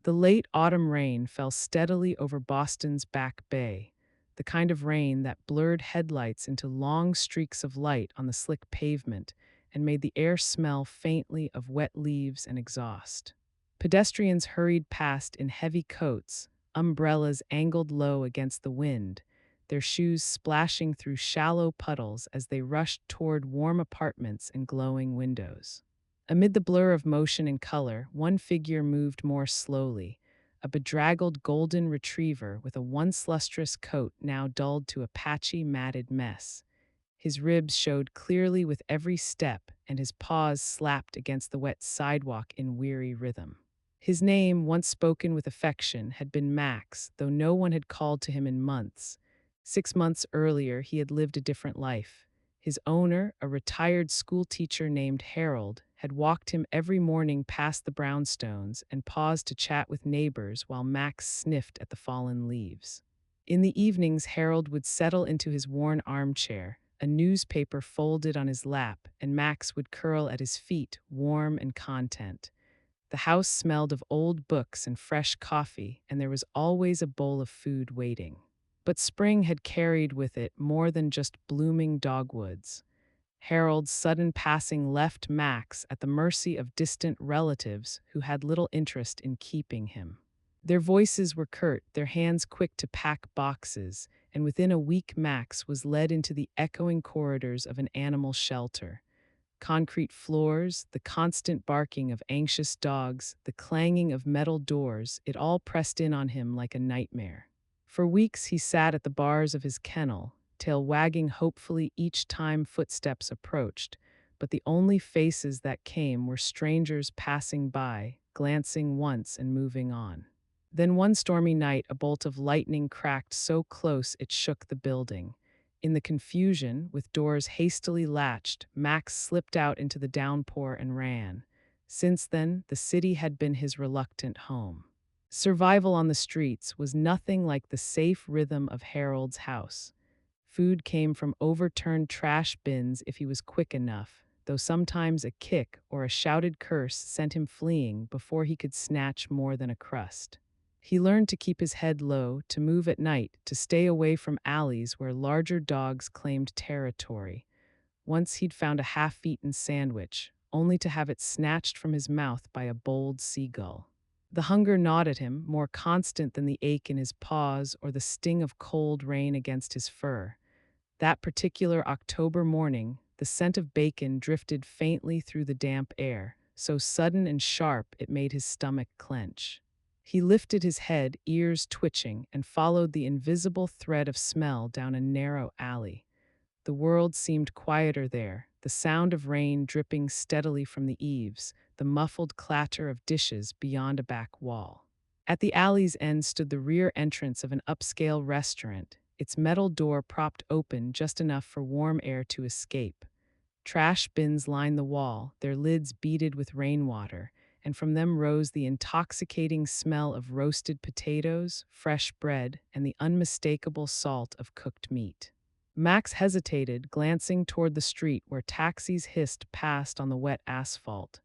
The late autumn rain fell steadily over Boston's Back Bay, the kind of rain that blurred headlights into long streaks of light on the slick pavement and made the air smell faintly of wet leaves and exhaust. Pedestrians hurried past in heavy coats, umbrellas angled low against the wind, their shoes splashing through shallow puddles as they rushed toward warm apartments and glowing windows. Amid the blur of motion and color, one figure moved more slowly, a bedraggled golden retriever with a once lustrous coat now dulled to a patchy, matted mess. His ribs showed clearly with every step, and his paws slapped against the wet sidewalk in weary rhythm. His name, once spoken with affection, had been Max, though no one had called to him in months. 6 months earlier, he had lived a different life. His owner, a retired schoolteacher named Harold, had walked him every morning past the brownstones and paused to chat with neighbors while Max sniffed at the fallen leaves. In the evenings, Harold would settle into his worn armchair, a newspaper folded on his lap, and Max would curl at his feet, warm and content. The house smelled of old books and fresh coffee, and there was always a bowl of food waiting. But spring had carried with it more than just blooming dogwoods. Harold's sudden passing left Max at the mercy of distant relatives who had little interest in keeping him. Their voices were curt, their hands quick to pack boxes, and within a week Max was led into the echoing corridors of an animal shelter. Concrete floors, the constant barking of anxious dogs, the clanging of metal doors, it all pressed in on him like a nightmare. For weeks he sat at the bars of his kennel, tail wagging hopefully each time footsteps approached, but the only faces that came were strangers passing by, glancing once and moving on. Then one stormy night a bolt of lightning cracked so close it shook the building. In the confusion, with doors hastily latched, Max slipped out into the downpour and ran. Since then, the city had been his reluctant home. Survival on the streets was nothing like the safe rhythm of Harold's house. Food came from overturned trash bins if he was quick enough, though sometimes a kick or a shouted curse sent him fleeing before he could snatch more than a crust. He learned to keep his head low, to move at night, to stay away from alleys where larger dogs claimed territory. Once he'd found a half-eaten sandwich, only to have it snatched from his mouth by a bold seagull. The hunger gnawed at him, more constant than the ache in his paws or the sting of cold rain against his fur. That particular October morning, the scent of bacon drifted faintly through the damp air, so sudden and sharp it made his stomach clench. He lifted his head, ears twitching, and followed the invisible thread of smell down a narrow alley. The world seemed quieter there, the sound of rain dripping steadily from the eaves, the muffled clatter of dishes beyond a back wall. At the alley's end stood the rear entrance of an upscale restaurant, its metal door propped open just enough for warm air to escape. Trash bins lined the wall, their lids beaded with rainwater, and from them rose the intoxicating smell of roasted potatoes, fresh bread, and the unmistakable salt of cooked meat. Max hesitated, glancing toward the street where taxis hissed past on the wet asphalt.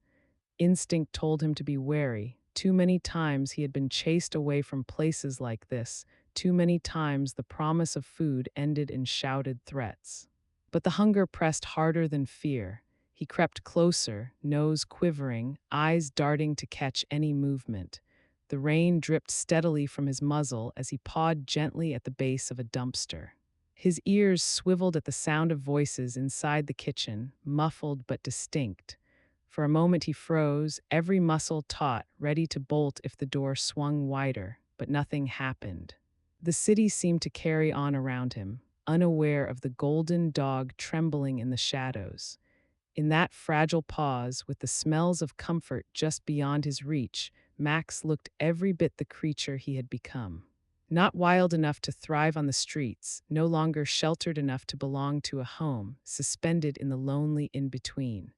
Instinct told him to be wary. Too many times he had been chased away from places like this. Too many times the promise of food ended in shouted threats. But the hunger pressed harder than fear. He crept closer, nose quivering, eyes darting to catch any movement. The rain dripped steadily from his muzzle as he pawed gently at the base of a dumpster. His ears swiveled at the sound of voices inside the kitchen, muffled but distinct. For a moment he froze, every muscle taut, ready to bolt if the door swung wider, but nothing happened. The city seemed to carry on around him, unaware of the golden dog trembling in the shadows. In that fragile pause, with the smells of comfort just beyond his reach, Max looked every bit the creature he had become. Not wild enough to thrive on the streets, no longer sheltered enough to belong to a home, suspended in the lonely in-between.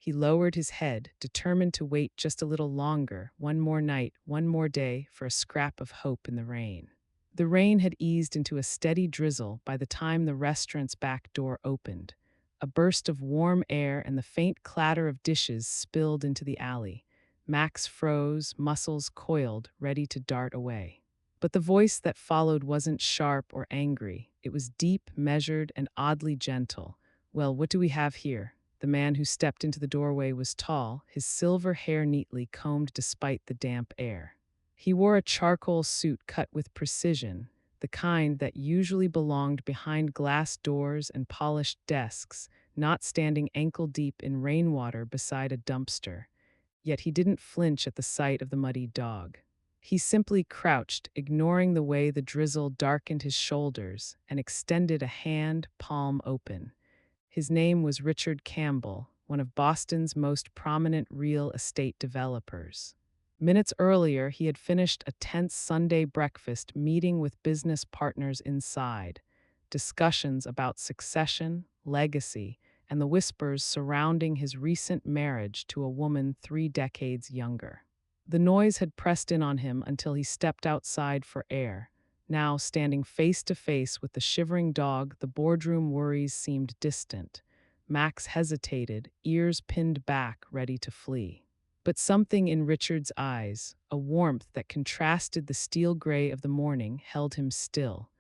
He lowered his head, determined to wait just a little longer, one more night, one more day, for a scrap of hope in the rain. The rain had eased into a steady drizzle by the time the restaurant's back door opened. A burst of warm air and the faint clatter of dishes spilled into the alley. Max froze, muscles coiled, ready to dart away. But the voice that followed wasn't sharp or angry. It was deep, measured, and oddly gentle. Well, what do we have here? The man who stepped into the doorway was tall, his silver hair neatly combed despite the damp air. He wore a charcoal suit cut with precision, the kind that usually belonged behind glass doors and polished desks, not standing ankle-deep in rainwater beside a dumpster. Yet he didn't flinch at the sight of the muddy dog. He simply crouched, ignoring the way the drizzle darkened his shoulders, and extended a hand, palm open. His name was Richard Campbell, one of Boston's most prominent real estate developers. Minutes earlier, he had finished a tense Sunday breakfast meeting with business partners inside. Discussions about succession, legacy, and the whispers surrounding his recent marriage to a woman 3 decades younger. The noise had pressed in on him until he stepped outside for air. Now, standing face to face with the shivering dog, the boardroom worries seemed distant. Max hesitated, ears pinned back, ready to flee. But something in Richard's eyes, a warmth that contrasted the steel gray of the morning, held him still.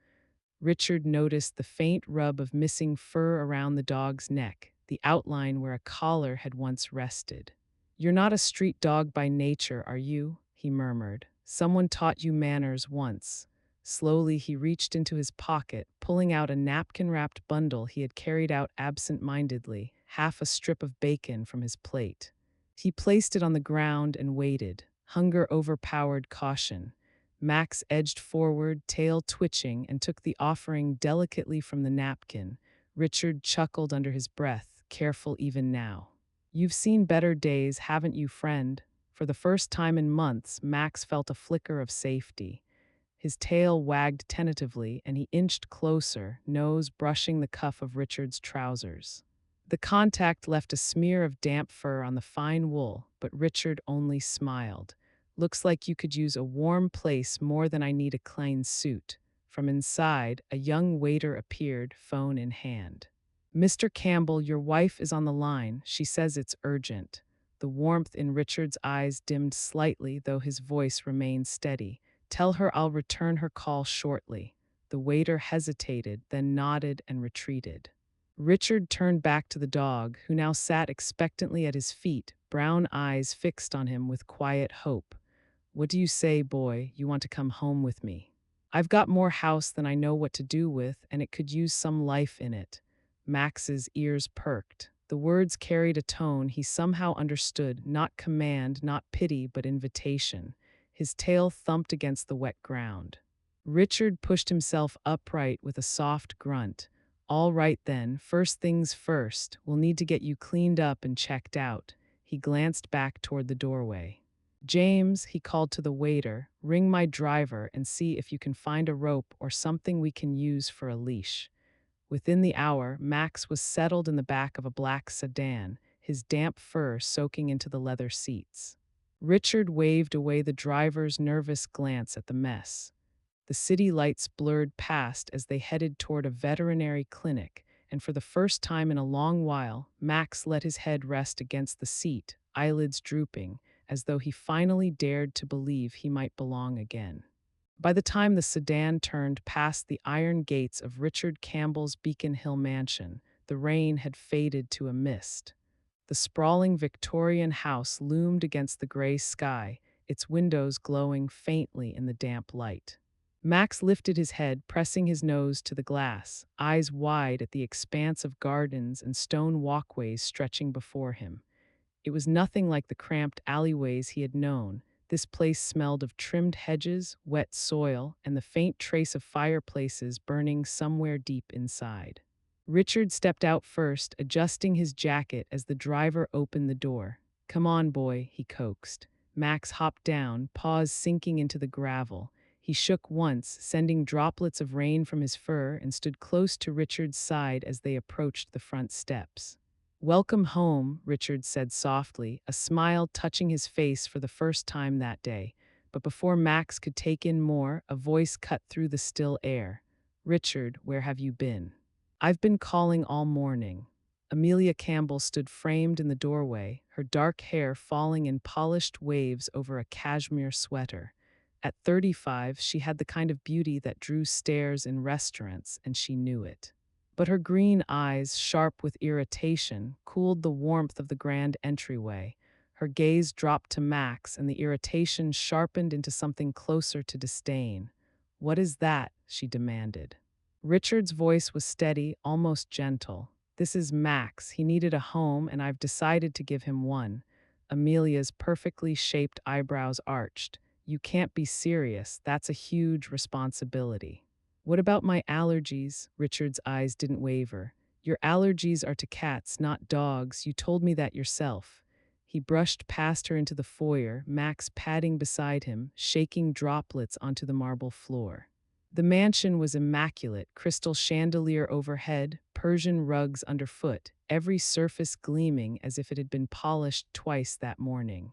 Richard noticed the faint rub of missing fur around the dog's neck, the outline where a collar had once rested. "You're not a street dog by nature, are you?" he murmured. "Someone taught you manners once." Slowly, he reached into his pocket, pulling out a napkin-wrapped bundle he had carried out absent-mindedly, half a strip of bacon from his plate. He placed it on the ground and waited. Hunger overpowered caution. Max edged forward, tail twitching, and took the offering delicately from the napkin. Richard chuckled under his breath, careful even now. "You've seen better days, haven't you, friend?" For the first time in months, Max felt a flicker of safety. His tail wagged tentatively, and he inched closer, nose brushing the cuff of Richard's trousers. The contact left a smear of damp fur on the fine wool, but Richard only smiled. "Looks like you could use a warm place more than I need a clean suit." From inside, a young waiter appeared, phone in hand. "Mr. Campbell, your wife is on the line. She says it's urgent." The warmth in Richard's eyes dimmed slightly, though his voice remained steady. "Tell her I'll return her call shortly." The waiter hesitated, then nodded and retreated. Richard turned back to the dog, who now sat expectantly at his feet, brown eyes fixed on him with quiet hope. "What do you say, boy? You want to come home with me? I've got more house than I know what to do with, and it could use some life in it." Max's ears perked. The words carried a tone he somehow understood, not command, not pity, but invitation. His tail thumped against the wet ground. Richard pushed himself upright with a soft grunt. "All right then, first things first, we'll need to get you cleaned up and checked out." He glanced back toward the doorway. "James," he called to the waiter, "ring my driver and see if you can find a rope or something we can use for a leash." Within the hour, Max was settled in the back of a black sedan, his damp fur soaking into the leather seats. Richard waved away the driver's nervous glance at the mess. The city lights blurred past as they headed toward a veterinary clinic, and for the first time in a long while, Max let his head rest against the seat, eyelids drooping, as though he finally dared to believe he might belong again. By the time the sedan turned past the iron gates of Richard Campbell's Beacon Hill mansion, the rain had faded to a mist. The sprawling Victorian house loomed against the gray sky, its windows glowing faintly in the damp light. Max lifted his head, pressing his nose to the glass, eyes wide at the expanse of gardens and stone walkways stretching before him. It was nothing like the cramped alleyways he had known. This place smelled of trimmed hedges, wet soil, and the faint trace of fireplaces burning somewhere deep inside. Richard stepped out first, adjusting his jacket as the driver opened the door. "Come on, boy," he coaxed. Max hopped down, paws sinking into the gravel. He shook once, sending droplets of rain from his fur, and stood close to Richard's side as they approached the front steps. "Welcome home," Richard said softly, a smile touching his face for the first time that day. But before Max could take in more, a voice cut through the still air. "Richard, where have you been?" "I've been calling all morning." Amelia Campbell stood framed in the doorway, her dark hair falling in polished waves over a cashmere sweater. At 35, she had the kind of beauty that drew stares in restaurants, and she knew it. But her green eyes, sharp with irritation, cooled the warmth of the grand entryway. Her gaze dropped to Max, and the irritation sharpened into something closer to disdain. "What is that?" she demanded. Richard's voice was steady, almost gentle. "This is Max. He needed a home, and I've decided to give him one." Amelia's perfectly shaped eyebrows arched. "You can't be serious. That's a huge responsibility." "What about my allergies?" Richard's eyes didn't waver. "Your allergies are to cats, not dogs. You told me that yourself." He brushed past her into the foyer, Max padding beside him, shaking droplets onto the marble floor. The mansion was immaculate, crystal chandelier overhead, Persian rugs underfoot, every surface gleaming as if it had been polished twice that morning.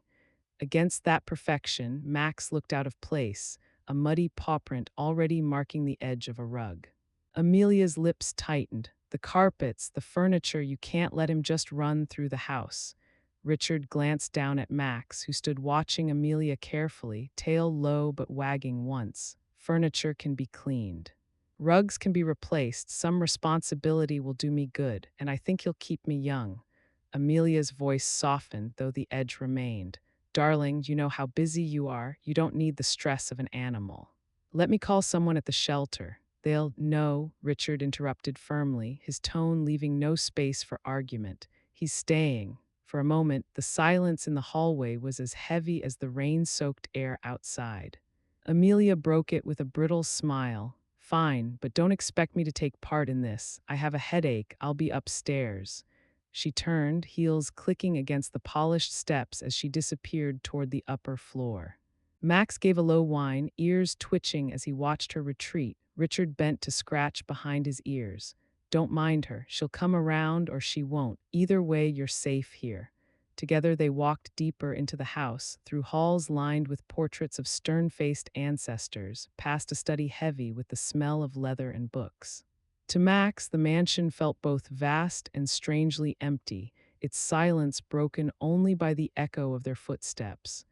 Against that perfection, Max looked out of place, a muddy paw print already marking the edge of a rug. Amelia's lips tightened. "The carpets, the furniture, you can't let him just run through the house." Richard glanced down at Max, who stood watching Amelia carefully, tail low but wagging once. "Furniture can be cleaned. Rugs can be replaced. Some responsibility will do me good, and I think he'll keep me young." Amelia's voice softened, though the edge remained. "Darling, you know how busy you are. You don't need the stress of an animal. Let me call someone at the shelter." "They'll—" "No," Richard interrupted firmly, his tone leaving no space for argument. "He's staying." For a moment, the silence in the hallway was as heavy as the rain-soaked air outside. Amelia broke it with a brittle smile. "Fine, but don't expect me to take part in this. I have a headache. I'll be upstairs." She turned, heels clicking against the polished steps as she disappeared toward the upper floor. Max gave a low whine, ears twitching as he watched her retreat. Richard bent to scratch behind his ears. "Don't mind her. She'll come around or she won't. Either way, you're safe here." Together they walked deeper into the house, through halls lined with portraits of stern-faced ancestors, past a study heavy with the smell of leather and books. To Max, the mansion felt both vast and strangely empty, its silence broken only by the echo of their footsteps.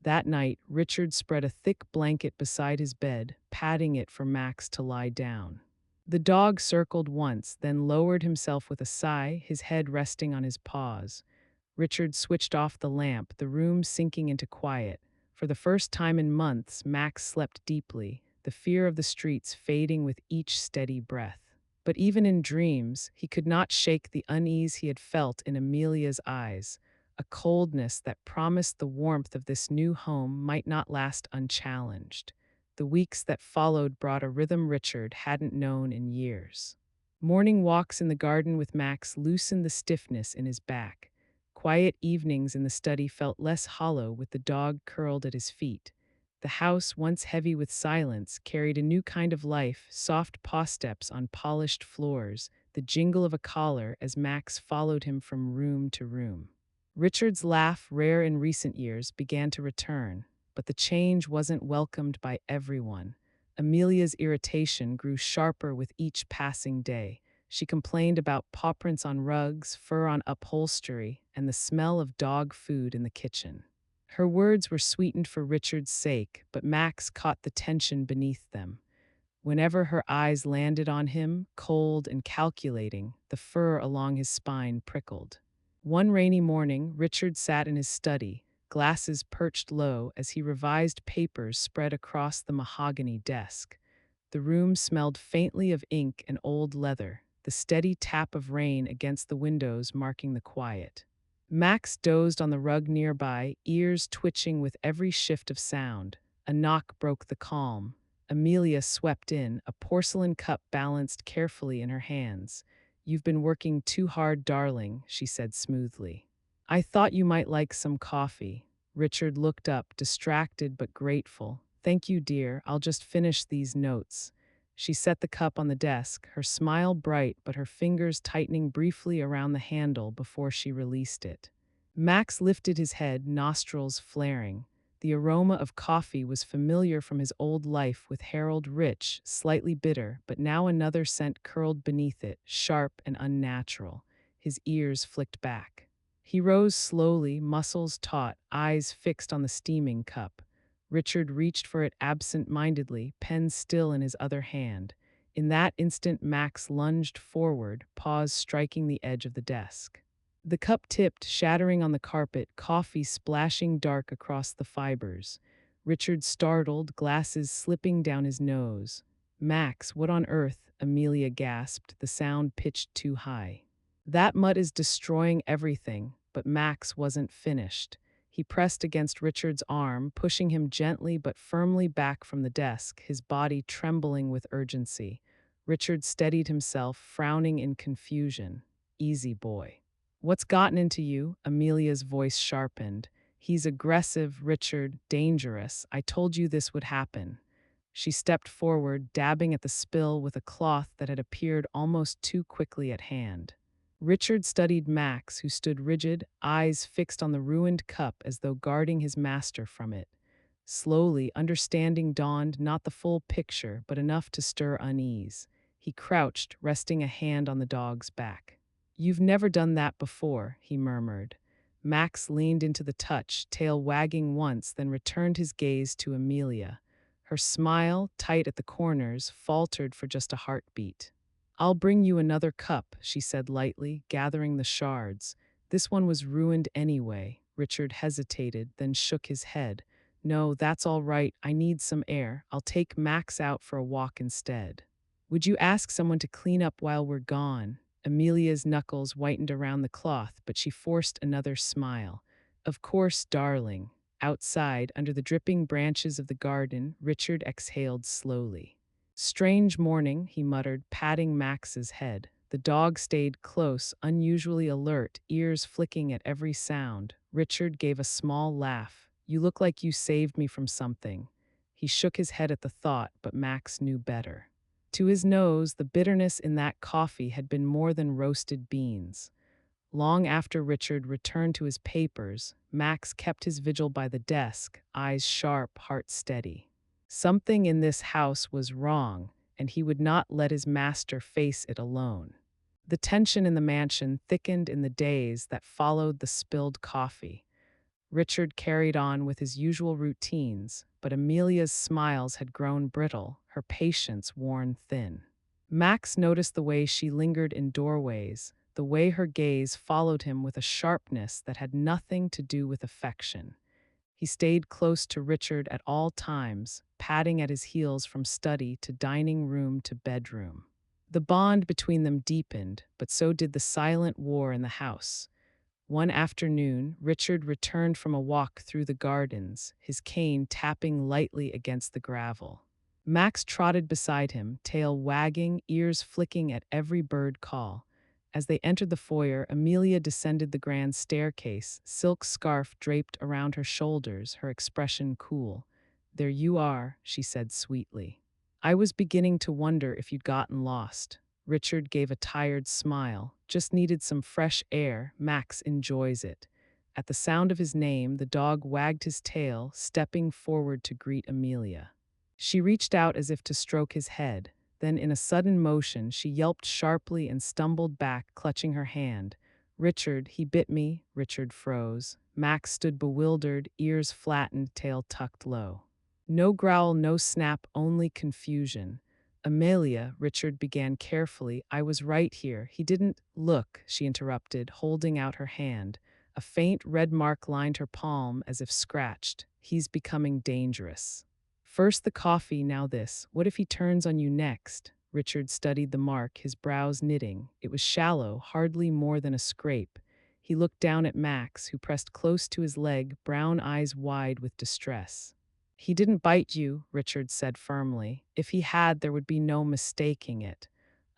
That night, Richard spread a thick blanket beside his bed, padding it for Max to lie down. The dog circled once, then lowered himself with a sigh, his head resting on his paws. Richard switched off the lamp, the room sinking into quiet. For the first time in months, Max slept deeply, the fear of the streets fading with each steady breath. But even in dreams, he could not shake the unease he had felt in Amelia's eyes, a coldness that promised the warmth of this new home might not last unchallenged. The weeks that followed brought a rhythm Richard hadn't known in years. Morning walks in the garden with Max loosened the stiffness in his back. Quiet evenings in the study felt less hollow with the dog curled at his feet. The house, once heavy with silence, carried a new kind of life, soft paw steps on polished floors, the jingle of a collar as Max followed him from room to room. Richard's laugh, rare in recent years, began to return, but the change wasn't welcomed by everyone. Amelia's irritation grew sharper with each passing day. She complained about paw prints on rugs, fur on upholstery, and the smell of dog food in the kitchen. Her words were sweetened for Richard's sake, but Max caught the tension beneath them. Whenever her eyes landed on him, cold and calculating, the fur along his spine prickled. One rainy morning, Richard sat in his study, glasses perched low as he revised papers spread across the mahogany desk. The room smelled faintly of ink and old leather, the steady tap of rain against the windows marking the quiet. Max dozed on the rug nearby, ears twitching with every shift of sound. A knock broke the calm. Amelia swept in, a porcelain cup balanced carefully in her hands. "You've been working too hard, darling," she said smoothly. "I thought you might like some coffee." Richard looked up, distracted but grateful. "Thank you, dear. I'll just finish these notes." She set the cup on the desk, her smile bright but her fingers tightening briefly around the handle before she released it. Max lifted his head, nostrils flaring. The aroma of coffee was familiar from his old life with Harold, rich, slightly bitter, but now another scent curled beneath it, sharp and unnatural. his ears flicked back. He rose slowly, muscles taut, eyes fixed on the steaming cup. Richard reached for it absent-mindedly, pen still in his other hand. In that instant, Max lunged forward, paws striking the edge of the desk. The cup tipped, shattering on the carpet, coffee splashing dark across the fibers. Richard startled, glasses slipping down his nose. Max, what on earth? Amelia gasped, the sound pitched too high. That mud is destroying everything, but Max wasn't finished. He pressed against Richard's arm, pushing him gently but firmly back from the desk, his body trembling with urgency. Richard steadied himself, frowning in confusion. Easy, boy. What's gotten into you? Amelia's voice sharpened. He's aggressive, Richard, dangerous. I told you this would happen. She stepped forward, dabbing at the spill with a cloth that had appeared almost too quickly at hand. Richard studied Max, who stood rigid, eyes fixed on the ruined cup as though guarding his master from it. Slowly, understanding dawned, not the full picture, but enough to stir unease. He crouched, resting a hand on the dog's back. You've never done that before, he murmured. Max leaned into the touch, tail wagging once, then returned his gaze to Amelia. Her smile, tight at the corners, faltered for just a heartbeat. I'll bring you another cup, she said lightly, gathering the shards. This one was ruined anyway. Richard hesitated, then shook his head. No, that's all right. I need some air. I'll take Max out for a walk instead. Would you ask someone to clean up while we're gone? Amelia's knuckles whitened around the cloth, but she forced another smile. Of course, darling. Outside, under the dripping branches of the garden, Richard exhaled slowly. Strange morning, he muttered, patting Max's head. The dog stayed close, unusually alert, ears flicking at every sound. Richard gave a small laugh. You look like you saved me from something. He shook his head at the thought, but Max knew better. To his nose, the bitterness in that coffee had been more than roasted beans. Long after Richard returned to his papers, Max kept his vigil by the desk, eyes sharp, heart steady. Something in this house was wrong, and he would not let his master face it alone. The tension in the mansion thickened in the days that followed the spilled coffee. Richard carried on with his usual routines, but Amelia's smiles had grown brittle, her patience worn thin. Max noticed the way she lingered in doorways, the way her gaze followed him with a sharpness that had nothing to do with affection. He stayed close to Richard at all times, patting at his heels from study to dining room to bedroom. The bond between them deepened, but so did the silent war in the house. One afternoon, Richard returned from a walk through the gardens, his cane tapping lightly against the gravel. Max trotted beside him, tail wagging, ears flicking at every bird call. As they entered the foyer, Amelia descended the grand staircase, silk scarf draped around her shoulders, her expression cool. There you are, she said sweetly. I was beginning to wonder if you'd gotten lost. Richard gave a tired smile. Just needed some fresh air. Max enjoys it. At the sound of his name, the dog wagged his tail, stepping forward to greet Amelia. She reached out as if to stroke his head. Then, in a sudden motion, she yelped sharply and stumbled back, clutching her hand. Richard, he bit me. Richard froze. Max stood bewildered, ears flattened, tail tucked low. No growl, no snap, only confusion. Amelia, Richard began carefully. I was right here. He didn't look, she interrupted, holding out her hand. A faint red mark lined her palm as if scratched. He's becoming dangerous. First the coffee, now this. What if he turns on you next? Richard studied the mark, his brows knitting. It was shallow, hardly more than a scrape. He looked down at Max, who pressed close to his leg, brown eyes wide with distress. He didn't bite you, Richard said firmly. If he had, there would be no mistaking it.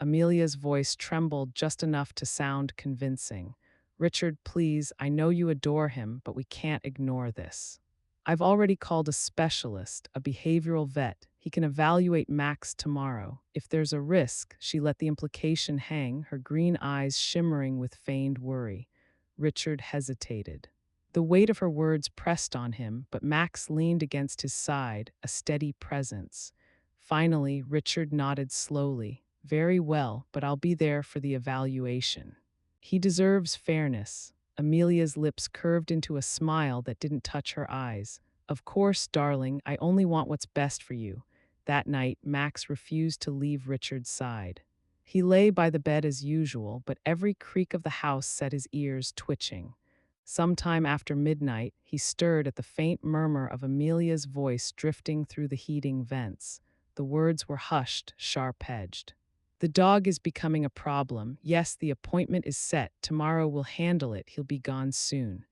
Amelia's voice trembled just enough to sound convincing. Richard, please, I know you adore him, but we can't ignore this. I've already called a specialist, a behavioral vet. He can evaluate Max tomorrow. If there's a risk, she let the implication hang, her green eyes shimmering with feigned worry. Richard hesitated. The weight of her words pressed on him, but Max leaned against his side, a steady presence. Finally, Richard nodded slowly. Very well, but I'll be there for the evaluation. He deserves fairness. Amelia's lips curved into a smile that didn't touch her eyes. Of course, darling, I only want what's best for you. That night, Max refused to leave Richard's side. He lay by the bed as usual, but every creak of the house set his ears twitching. Sometime after midnight, he stirred at the faint murmur of Amelia's voice drifting through the heating vents. The words were hushed, sharp-edged. The dog is becoming a problem. Yes, the appointment is set. Tomorrow we'll handle it. He'll be gone soon.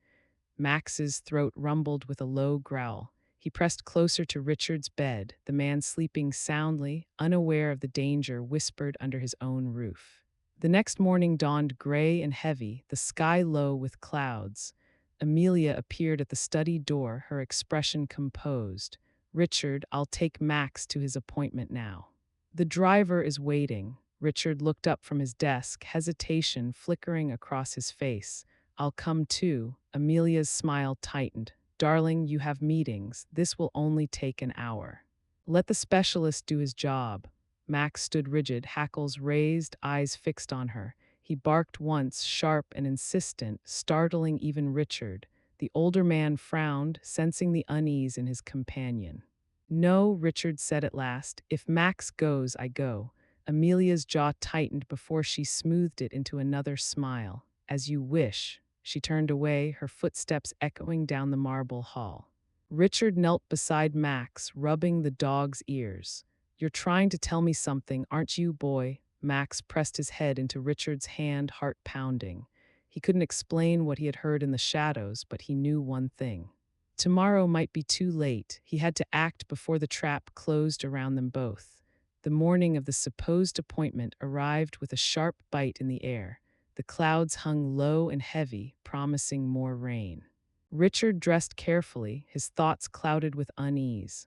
Max's throat rumbled with a low growl. He pressed closer to Richard's bed. The man, sleeping soundly, unaware of the danger, whispered under his own roof. The next morning dawned gray and heavy, the sky low with clouds. Amelia appeared at the study door, her expression composed. Richard, I'll take Max to his appointment now. The driver is waiting. Richard looked up from his desk, hesitation flickering across his face. I'll come too. Amelia's smile tightened. Darling, you have meetings. This will only take an hour. Let the specialist do his job. Max stood rigid, hackles raised, eyes fixed on her. He barked once, sharp and insistent, startling even Richard. The older man frowned, sensing the unease in his companion. No, Richard said at last. If Max goes, I go. Amelia's jaw tightened before she smoothed it into another smile. As you wish. She turned away, her footsteps echoing down the marble hall. Richard knelt beside Max, rubbing the dog's ears. You're trying to tell me something, aren't you, boy? Max pressed his head into Richard's hand, heart pounding. He couldn't explain what he had heard in the shadows, but he knew one thing. Tomorrow might be too late. He had to act before the trap closed around them both. The morning of the supposed appointment arrived with a sharp bite in the air. The clouds hung low and heavy, promising more rain. Richard dressed carefully, his thoughts clouded with unease.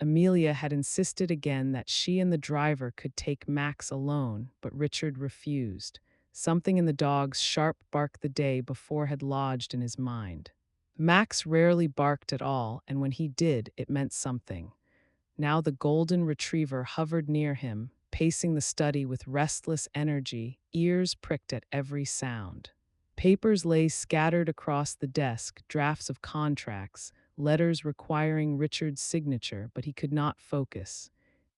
Amelia had insisted again that she and the driver could take Max alone, but Richard refused. Something in the dog's sharp bark the day before had lodged in his mind. Max rarely barked at all, and when he did, it meant something. Now the golden retriever hovered near him, pacing the study with restless energy, ears pricked at every sound. Papers lay scattered across the desk, drafts of contracts, letters requiring Richard's signature, but he could not focus.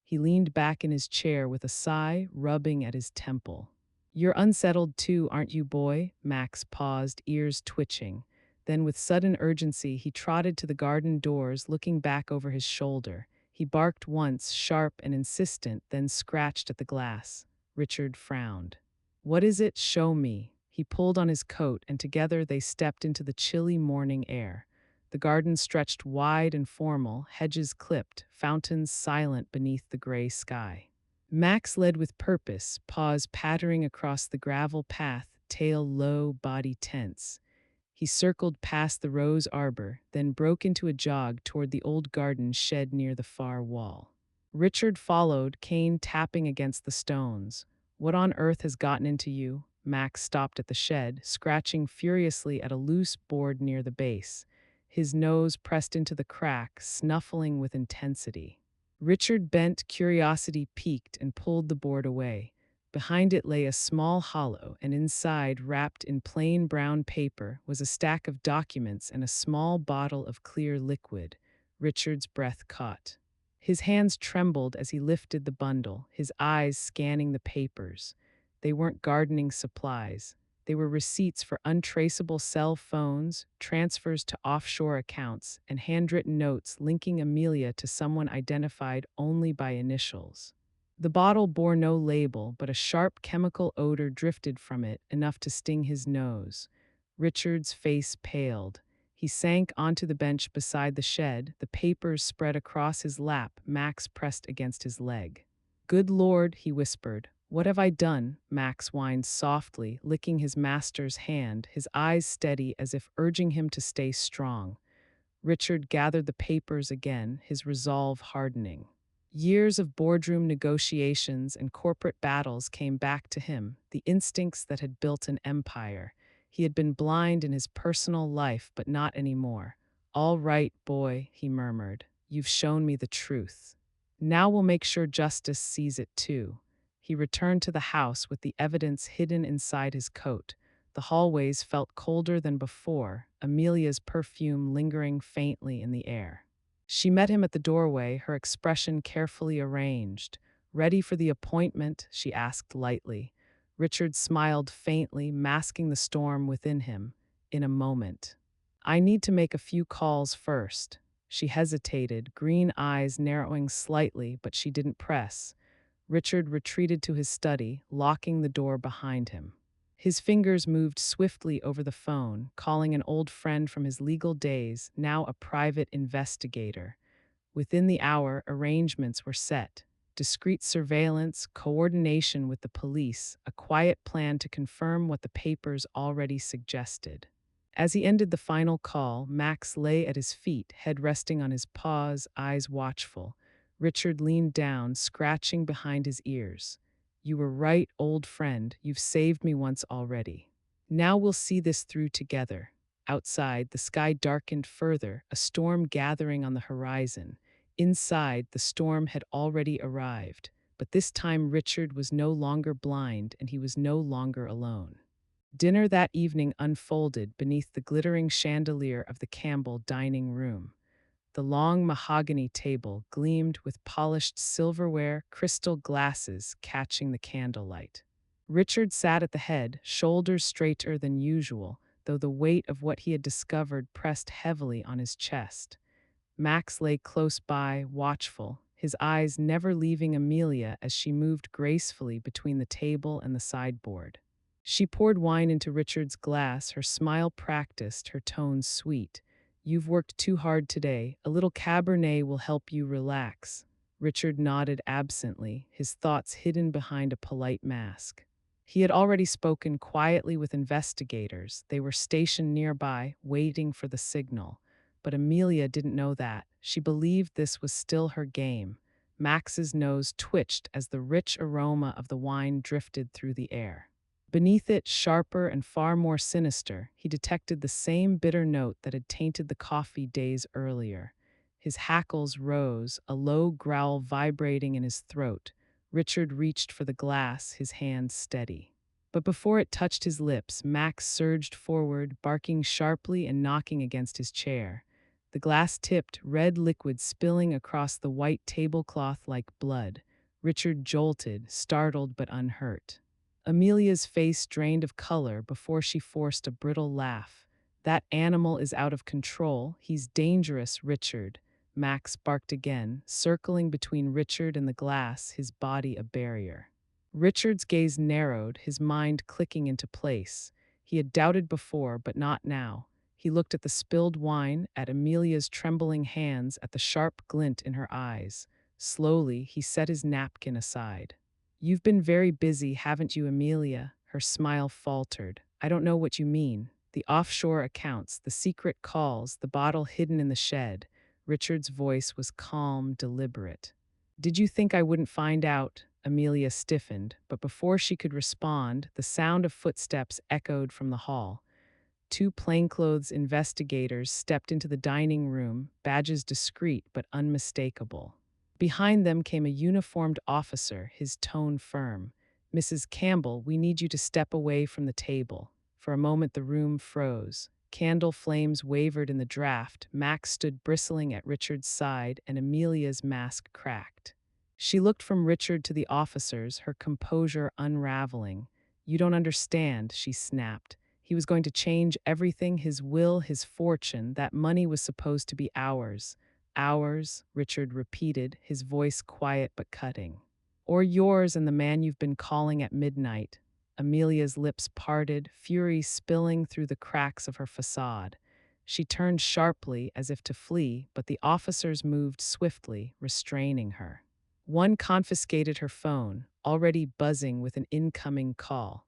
He leaned back in his chair with a sigh, rubbing at his temple. You're unsettled too, aren't you, boy? Max paused, ears twitching. Then with sudden urgency, he trotted to the garden doors, looking back over his shoulder. He barked once, sharp and insistent, then scratched at the glass. Richard frowned. What is it? Show me. He pulled on his coat, and together they stepped into the chilly morning air. The garden stretched wide and formal, hedges clipped, fountains silent beneath the gray sky. Max led with purpose, paws pattering across the gravel path, tail low, body tense. He circled past the rose arbor, then broke into a jog toward the old garden shed near the far wall. Richard followed, cane tapping against the stones. What on earth has gotten into you? Max stopped at the shed, scratching furiously at a loose board near the base. His nose pressed into the crack, snuffling with intensity. Richard bent, curiosity piqued, and pulled the board away. Behind it lay a small hollow, and inside, wrapped in plain brown paper, was a stack of documents and a small bottle of clear liquid. Richard's breath caught. His hands trembled as he lifted the bundle, his eyes scanning the papers. They weren't gardening supplies. They were receipts for untraceable cell phones, transfers to offshore accounts, and handwritten notes linking Amelia to someone identified only by initials. The bottle bore no label, but a sharp chemical odor drifted from it, enough to sting his nose. Richard's face paled. He sank onto the bench beside the shed, the papers spread across his lap, Max pressed against his leg. Good Lord, he whispered. What have I done? Max whined softly, licking his master's hand, his eyes steady as if urging him to stay strong. Richard gathered the papers again, his resolve hardening. Years of boardroom negotiations and corporate battles came back to him, the instincts that had built an empire. He had been blind in his personal life, but not anymore. All right, boy, he murmured. You've shown me the truth. Now we'll make sure justice sees it too. He returned to the house with the evidence hidden inside his coat. The hallways felt colder than before, Amelia's perfume lingering faintly in the air. She met him at the doorway, her expression carefully arranged. "Ready for the appointment?" she asked lightly. Richard smiled faintly, masking the storm within him. "In a moment. I need to make a few calls first." She hesitated, green eyes narrowing slightly, but she didn't press. Richard retreated to his study, locking the door behind him. His fingers moved swiftly over the phone, calling an old friend from his legal days, now a private investigator. Within the hour, arrangements were set. Discreet surveillance, coordination with the police, a quiet plan to confirm what the papers already suggested. As he ended the final call, Max lay at his feet, head resting on his paws, eyes watchful. Richard leaned down, scratching behind his ears. "You were right, old friend. You've saved me once already. Now we'll see this through together." Outside, the sky darkened further, a storm gathering on the horizon. Inside, the storm had already arrived, but this time Richard was no longer blind and he was no longer alone. Dinner that evening unfolded beneath the glittering chandelier of the Campbell dining room. The long mahogany table gleamed with polished silverware, crystal glasses catching the candlelight. Richard sat at the head, shoulders straighter than usual, though the weight of what he had discovered pressed heavily on his chest. Max lay close by, watchful, his eyes never leaving Amelia as she moved gracefully between the table and the sideboard. She poured wine into Richard's glass, her smile practiced, her tone sweet. "You've worked too hard today. A little Cabernet will help you relax." Richard nodded absently, his thoughts hidden behind a polite mask. He had already spoken quietly with investigators. They were stationed nearby, waiting for the signal. But Amelia didn't know that. She believed this was still her game. Max's nose twitched as the rich aroma of the wine drifted through the air. Beneath it, sharper and far more sinister, he detected the same bitter note that had tainted the coffee days earlier. His hackles rose, a low growl vibrating in his throat. Richard reached for the glass, his hand steady. But before it touched his lips, Max surged forward, barking sharply and knocking against his chair. The glass tipped, red liquid spilling across the white tablecloth like blood. Richard jolted, startled but unhurt. Amelia's face drained of color before she forced a brittle laugh. "That animal is out of control. He's dangerous, Richard." Max barked again, circling between Richard and the glass, his body a barrier. Richard's gaze narrowed, his mind clicking into place. He had doubted before, but not now. He looked at the spilled wine, at Amelia's trembling hands, at the sharp glint in her eyes. Slowly, he set his napkin aside. "You've been very busy, haven't you, Amelia?" Her smile faltered. "I don't know what you mean. The offshore accounts, the secret calls, the bottle hidden in the shed." Richard's voice was calm, deliberate. "Did you think I wouldn't find out?" Amelia stiffened, but before she could respond, the sound of footsteps echoed from the hall. Two plainclothes investigators stepped into the dining room, badges discreet but unmistakable. Behind them came a uniformed officer, his tone firm. "Mrs. Campbell, we need you to step away from the table." For a moment the room froze. Candle flames wavered in the draft. Max stood bristling at Richard's side, and Amelia's mask cracked. She looked from Richard to the officers, her composure unraveling. "You don't understand," she snapped. "He was going to change everything, his will, his fortune. That money was supposed to be ours." "Ours," Richard repeated, his voice quiet but cutting. "Or yours and the man you've been calling at midnight." Amelia's lips parted, fury spilling through the cracks of her facade. She turned sharply as if to flee, but the officers moved swiftly, restraining her. One confiscated her phone, already buzzing with an incoming call.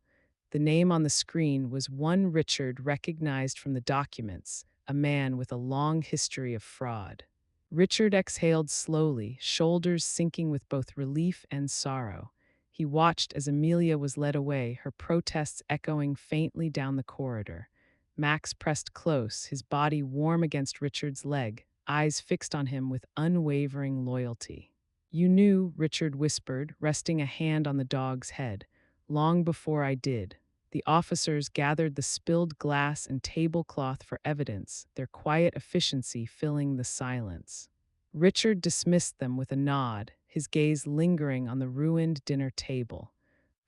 The name on the screen was one Richard recognized from the documents, a man with a long history of fraud. Richard exhaled slowly, shoulders sinking with both relief and sorrow. He watched as Amelia was led away, her protests echoing faintly down the corridor. Max pressed close, his body warm against Richard's leg, eyes fixed on him with unwavering loyalty. "You knew," Richard whispered, resting a hand on the dog's head. "Long before I did." The officers gathered the spilled glass and tablecloth for evidence, their quiet efficiency filling the silence. Richard dismissed them with a nod, his gaze lingering on the ruined dinner table.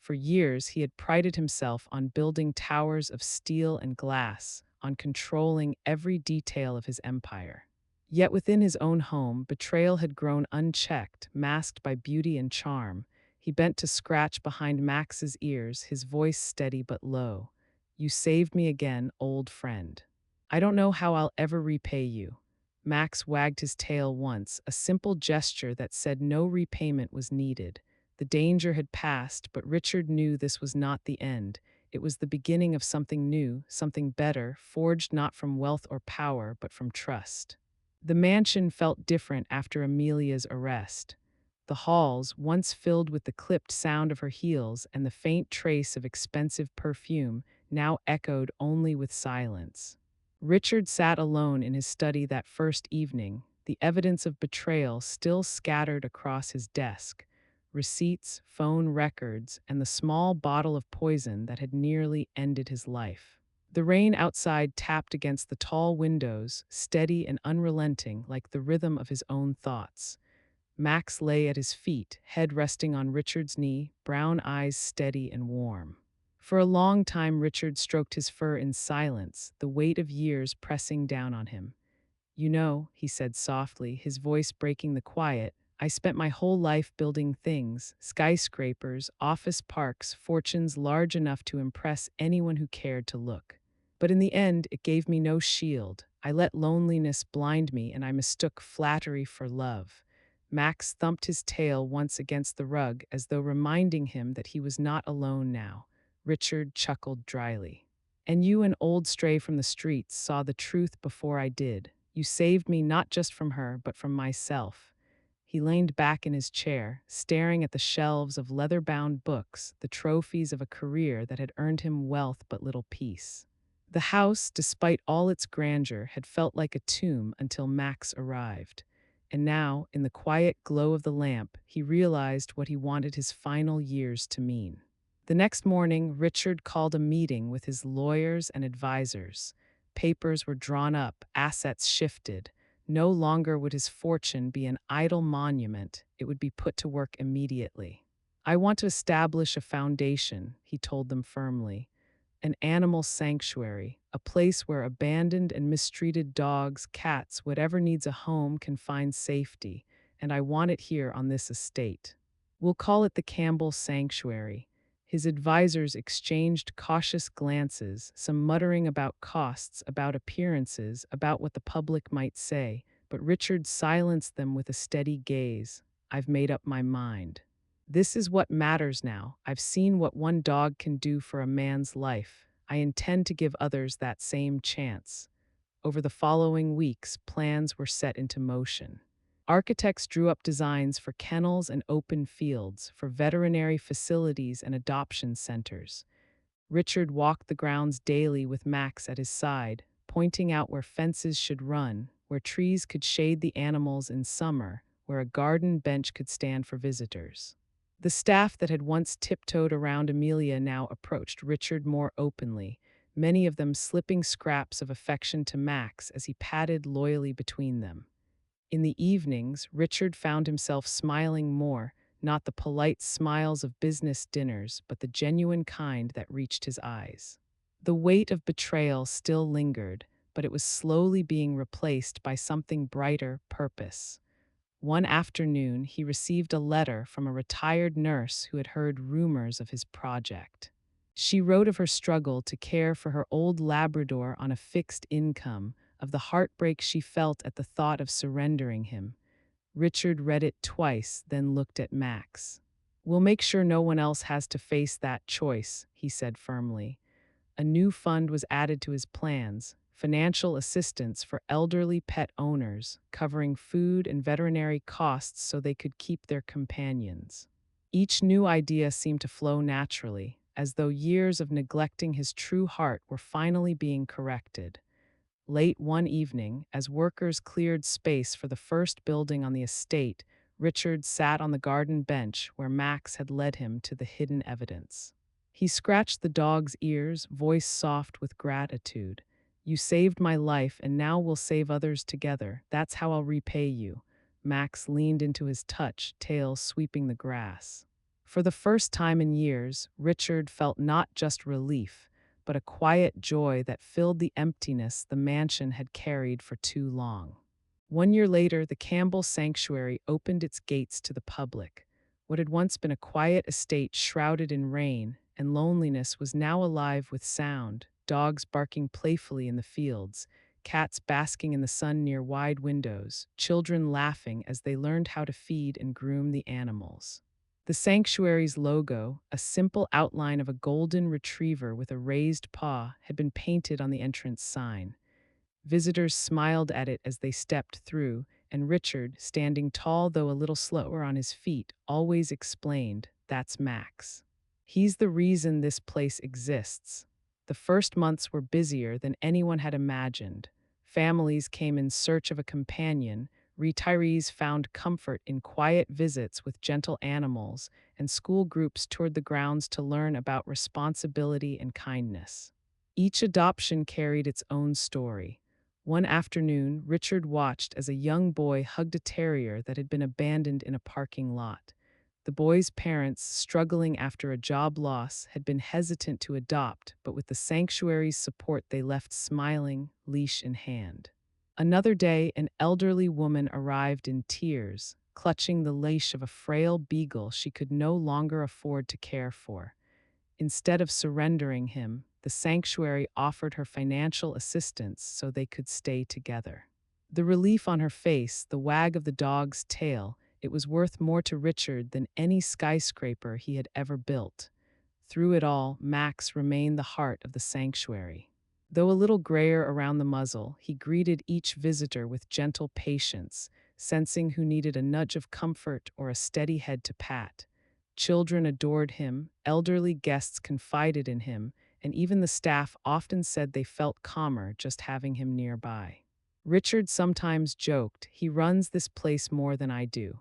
For years, he had prided himself on building towers of steel and glass, on controlling every detail of his empire. Yet within his own home, betrayal had grown unchecked, masked by beauty and charm. He bent to scratch behind Max's ears, his voice steady but low. "You saved me again, old friend. I don't know how I'll ever repay you." Max wagged his tail once, a simple gesture that said no repayment was needed. The danger had passed, but Richard knew this was not the end. It was the beginning of something new, something better, forged not from wealth or power, but from trust. The mansion felt different after Amelia's arrest. The halls, once filled with the clipped sound of her heels and the faint trace of expensive perfume, now echoed only with silence. Richard sat alone in his study that first evening, the evidence of betrayal still scattered across his desk. Receipts, phone records, and the small bottle of poison that had nearly ended his life. The rain outside tapped against the tall windows, steady and unrelenting like the rhythm of his own thoughts. Max lay at his feet, head resting on Richard's knee, brown eyes steady and warm. For a long time, Richard stroked his fur in silence, the weight of years pressing down on him. "You know," he said softly, his voice breaking the quiet, "I spent my whole life building things, skyscrapers, office parks, fortunes large enough to impress anyone who cared to look. But in the end, it gave me no shield. I let loneliness blind me and I mistook flattery for love." Max thumped his tail once against the rug as though reminding him that he was not alone now. Richard chuckled dryly. "And you, an old stray from the streets, saw the truth before I did. You saved me not just from her, but from myself." He leaned back in his chair, staring at the shelves of leather-bound books, the trophies of a career that had earned him wealth but little peace. The house, despite all its grandeur, had felt like a tomb until Max arrived. And now, in the quiet glow of the lamp, he realized what he wanted his final years to mean. The next morning, Richard called a meeting with his lawyers and advisors. Papers were drawn up, assets shifted. No longer would his fortune be an idle monument, it would be put to work immediately. "I want to establish a foundation," he told them firmly. "An animal sanctuary, a place where abandoned and mistreated dogs, cats, whatever needs a home can find safety, and I want it here on this estate. We'll call it the Campbell Sanctuary." His advisors exchanged cautious glances, some muttering about costs, about appearances, about what the public might say, but Richard silenced them with a steady gaze. "I've made up my mind. This is what matters now. I've seen what one dog can do for a man's life. I intend to give others that same chance." Over the following weeks, plans were set into motion. Architects drew up designs for kennels and open fields, for veterinary facilities and adoption centers. Richard walked the grounds daily with Max at his side, pointing out where fences should run, where trees could shade the animals in summer, where a garden bench could stand for visitors. The staff that had once tiptoed around Amelia now approached Richard more openly, many of them slipping scraps of affection to Max as he patted loyally between them. In the evenings, Richard found himself smiling more, not the polite smiles of business dinners, but the genuine kind that reached his eyes. The weight of betrayal still lingered, but it was slowly being replaced by something brighter: purpose. One afternoon, he received a letter from a retired nurse who had heard rumors of his project. She wrote of her struggle to care for her old Labrador on a fixed income, of the heartbreak she felt at the thought of surrendering him. Richard read it twice, then looked at Max. "We'll make sure no one else has to face that choice," he said firmly. A new fund was added to his plans: financial assistance for elderly pet owners, covering food and veterinary costs so they could keep their companions. Each new idea seemed to flow naturally, as though years of neglecting his true heart were finally being corrected. Late one evening, as workers cleared space for the first building on the estate, Richard sat on the garden bench where Max had led him to the hidden evidence. He scratched the dog's ears, voice soft with gratitude. You saved my life, and now we'll save others together. That's how I'll repay you. Max leaned into his touch, tail sweeping the grass. For the first time in years, Richard felt not just relief, but a quiet joy that filled the emptiness the mansion had carried for too long. 1 year later, the Campbell Sanctuary opened its gates to the public. What had once been a quiet estate shrouded in rain and loneliness was now alive with sound, dogs barking playfully in the fields, cats basking in the sun near wide windows, children laughing as they learned how to feed and groom the animals. The sanctuary's logo, a simple outline of a golden retriever with a raised paw, had been painted on the entrance sign. Visitors smiled at it as they stepped through, and Richard, standing tall though a little slower on his feet, always explained, "That's Max. He's the reason this place exists." The first months were busier than anyone had imagined. Families came in search of a companion, retirees found comfort in quiet visits with gentle animals, and school groups toured the grounds to learn about responsibility and kindness. Each adoption carried its own story. One afternoon, Richard watched as a young boy hugged a terrier that had been abandoned in a parking lot. The boy's parents, struggling after a job loss, had been hesitant to adopt, but with the sanctuary's support, they left smiling, leash in hand. Another day, an elderly woman arrived in tears, clutching the leash of a frail beagle she could no longer afford to care for. Instead of surrendering him, the sanctuary offered her financial assistance so they could stay together. The relief on her face, the wag of the dog's tail, it was worth more to Richard than any skyscraper he had ever built. Through it all, Max remained the heart of the sanctuary. Though a little grayer around the muzzle, he greeted each visitor with gentle patience, sensing who needed a nudge of comfort or a steady head to pat. Children adored him, elderly guests confided in him, and even the staff often said they felt calmer just having him nearby. Richard sometimes joked, "He runs this place more than I do."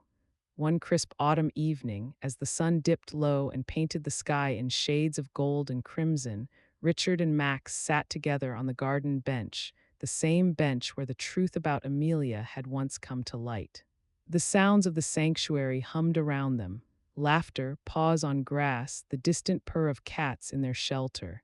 One crisp autumn evening, as the sun dipped low and painted the sky in shades of gold and crimson, Richard and Max sat together on the garden bench, the same bench where the truth about Amelia had once come to light. The sounds of the sanctuary hummed around them, laughter, paws on grass, the distant purr of cats in their shelter.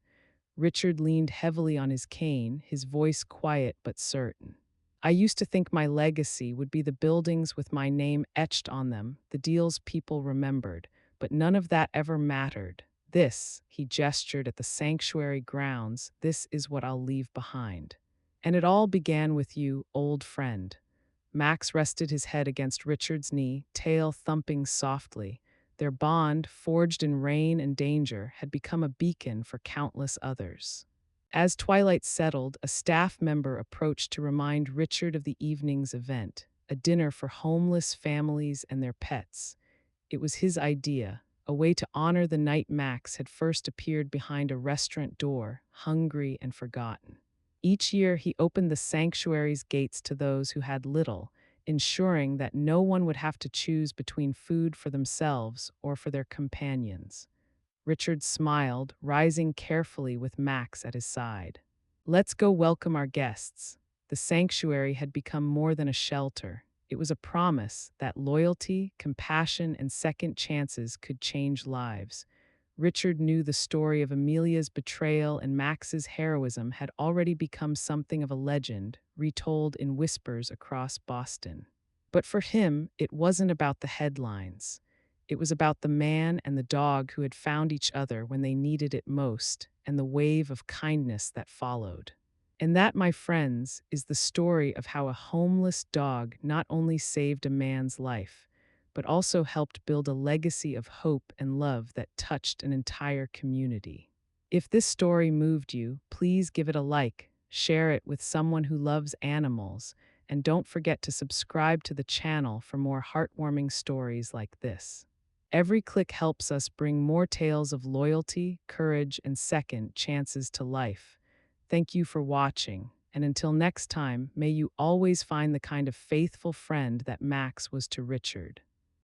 Richard leaned heavily on his cane, his voice quiet but certain. "I used to think my legacy would be the buildings with my name etched on them, the deals people remembered, but none of that ever mattered. This," he gestured at the sanctuary grounds, "this is what I'll leave behind. And it all began with you, old friend." Max rested his head against Richard's knee, tail thumping softly. Their bond, forged in rain and danger, had become a beacon for countless others. As twilight settled, a staff member approached to remind Richard of the evening's event, a dinner for homeless families and their pets. It was his idea, a way to honor the night Max had first appeared behind a restaurant door, hungry and forgotten. Each year, he opened the sanctuary's gates to those who had little, ensuring that no one would have to choose between food for themselves or for their companions. Richard smiled, rising carefully with Max at his side. "Let's go welcome our guests." The sanctuary had become more than a shelter. It was a promise that loyalty, compassion, and second chances could change lives. Richard knew the story of Amelia's betrayal and Max's heroism had already become something of a legend, retold in whispers across Boston. But for him, it wasn't about the headlines. It was about the man and the dog who had found each other when they needed it most, and the wave of kindness that followed. And that, my friends, is the story of how a homeless dog not only saved a man's life, but also helped build a legacy of hope and love that touched an entire community. If this story moved you, please give it a like, share it with someone who loves animals, and don't forget to subscribe to the channel for more heartwarming stories like this. Every click helps us bring more tales of loyalty, courage, and second chances to life. Thank you for watching, and until next time, may you always find the kind of faithful friend that Max was to Richard.